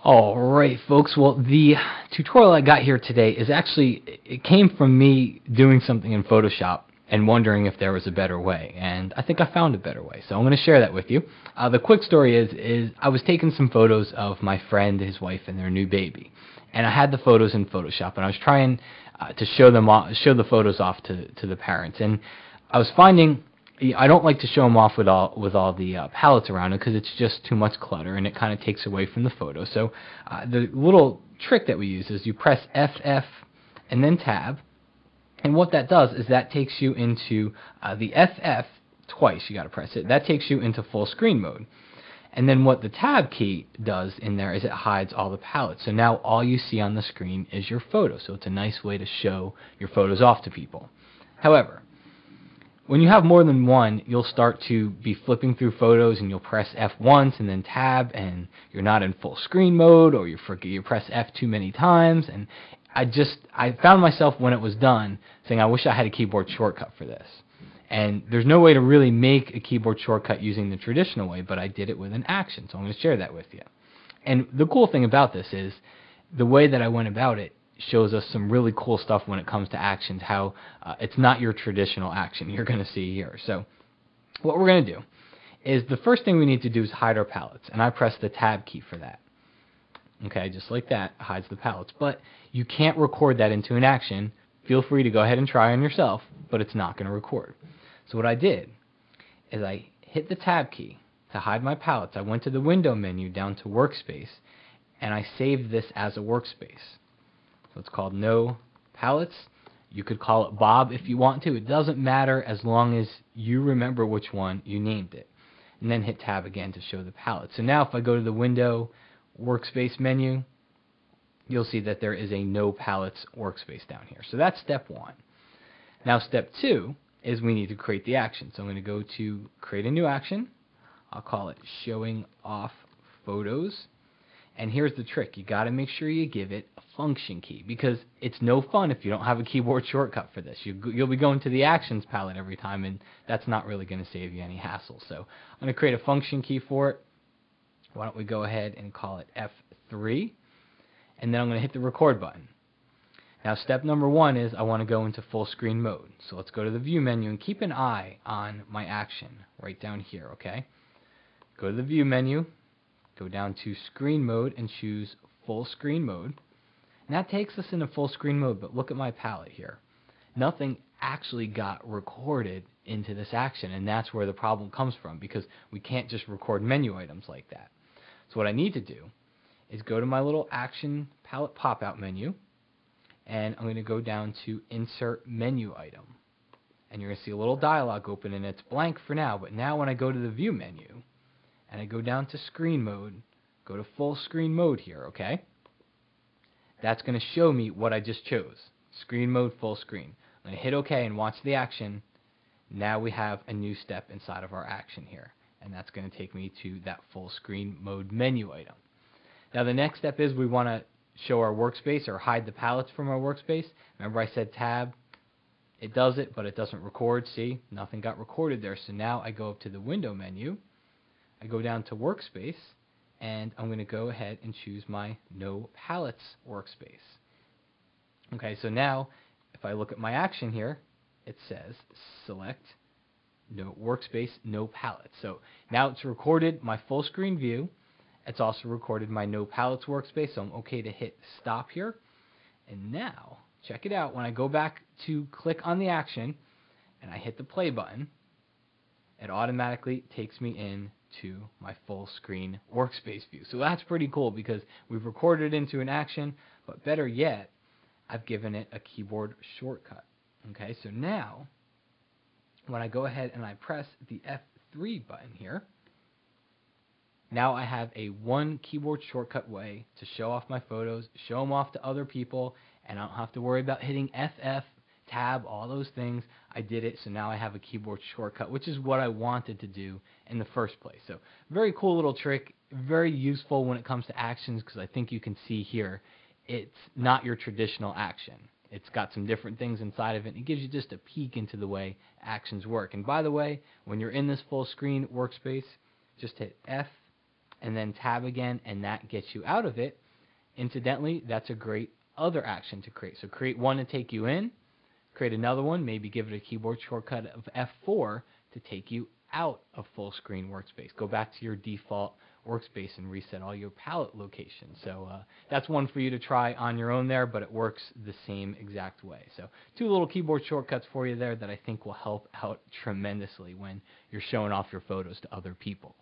Alright folks, well the tutorial I got here today is actually, it came from me doing something in Photoshop and wondering if there was a better way, and I think I found a better way, so I'm going to share that with you. The quick story is I was taking some photos of my friend, his wife, and their new baby, and I had the photos in Photoshop, and I was trying to show the photos off to the parents, and I was finding I don't like to show them off with all the palettes around it because it's just too much clutter and it kind of takes away from the photo. So the little trick that we use is you press FF and then Tab, and what that does is that takes you into the FF twice. You got to press it. That takes you into full screen mode. And then what the Tab key does in there is it hides all the palettes. So now all you see on the screen is your photo. So it's a nice way to show your photos off to people. However, when you have more than one, you'll start to be flipping through photos and you'll press F once and then Tab and you're not in full screen mode, or you press F too many times, and I found myself when it was done saying I wish I had a keyboard shortcut for this. And there's no way to really make a keyboard shortcut using the traditional way, but I did it with an action, so I'm going to share that with you. And the cool thing about this is the way that I went about it shows us some really cool stuff when it comes to actions, how it's not your traditional action you're going to see here. So what we're going to do is the first thing we need to do is hide our palettes, and I press the Tab key for that. Okay, just like that, hides the palettes. But you can't record that into an action. Feel free to go ahead and try on yourself, but it's not going to record. So what I did is I hit the Tab key to hide my palettes. I went to the Window menu down to Workspace, and I saved this as a workspace. So it's called No Palettes. You could call it Bob if you want to. It doesn't matter as long as you remember which one you named it. And then hit Tab again to show the palette. So now if I go to the Window Workspace menu, you'll see that there is a No Palettes workspace down here. So that's step one. Now step two is we need to create the action. So I'm going to go to Create a New Action. I'll call it Showing Off Photos. And here's the trick. You got to make sure you give it a function key, because it's no fun if you don't have a keyboard shortcut for this. You'll be going to the Actions palette every time, and that's not really going to save you any hassle. So I'm going to create a function key for it. Why don't we go ahead and call it F3, and then I'm going to hit the record button. Now step number one is I want to go into full screen mode. So let's go to the View menu and keep an eye on my action right down here, okay? Go to the View menu. Go down to Screen Mode and choose Full Screen Mode. And that takes us into full screen mode, but look at my palette here. Nothing actually got recorded into this action, and that's where the problem comes from, because we can't just record menu items like that. So what I need to do is go to my little Action Palette pop-out menu, and I'm going to go down to Insert Menu Item. And you're going to see a little dialog open, and it's blank for now, but now when I go to the View menu, and I go down to screen mode, go to full screen mode here, okay? That's going to show me what I just chose. Screen mode, full screen. I'm going to hit OK and watch the action. Now we have a new step inside of our action here. And that's going to take me to that full screen mode menu item. Now the next step is we want to show our workspace or hide the palettes from our workspace. Remember I said Tab? It does it, but it doesn't record. See? Nothing got recorded there. So now I go up to the Window menu. I go down to Workspace, and I'm going to go ahead and choose my No Palettes workspace. Okay, so now if I look at my action here, it says Select No Workspace, No Palettes. So now it's recorded my full screen view. It's also recorded my No Palettes workspace, so I'm okay to hit Stop here. And now, check it out. When I go back to click on the action and I hit the play button, it automatically takes me in to my full screen workspace view. So that's pretty cool because we've recorded it into an action, but better yet, I've given it a keyboard shortcut. Okay, so now when I go ahead and I press the F3 button here, now I have a one keyboard shortcut way to show off my photos, show them off to other people, and I don't have to worry about hitting FF, Tab, all those things. I did it, so now I have a keyboard shortcut, which is what I wanted to do in the first place. So very cool little trick, very useful when it comes to actions, because I think you can see here it's not your traditional action. It's got some different things inside of it, and it gives you just a peek into the way actions work. And by the way, when you're in this full screen workspace, just hit F and then tab again, and that gets you out of it. Incidentally, that's a great other action to create. So create one to take you in, create another one, maybe give it a keyboard shortcut of F4 to take you out of full screen workspace. Go back to your default workspace and reset all your palette locations. So that's one for you to try on your own there, but it works the same exact way. So 2 little keyboard shortcuts for you there that I think will help out tremendously when you're showing off your photos to other people.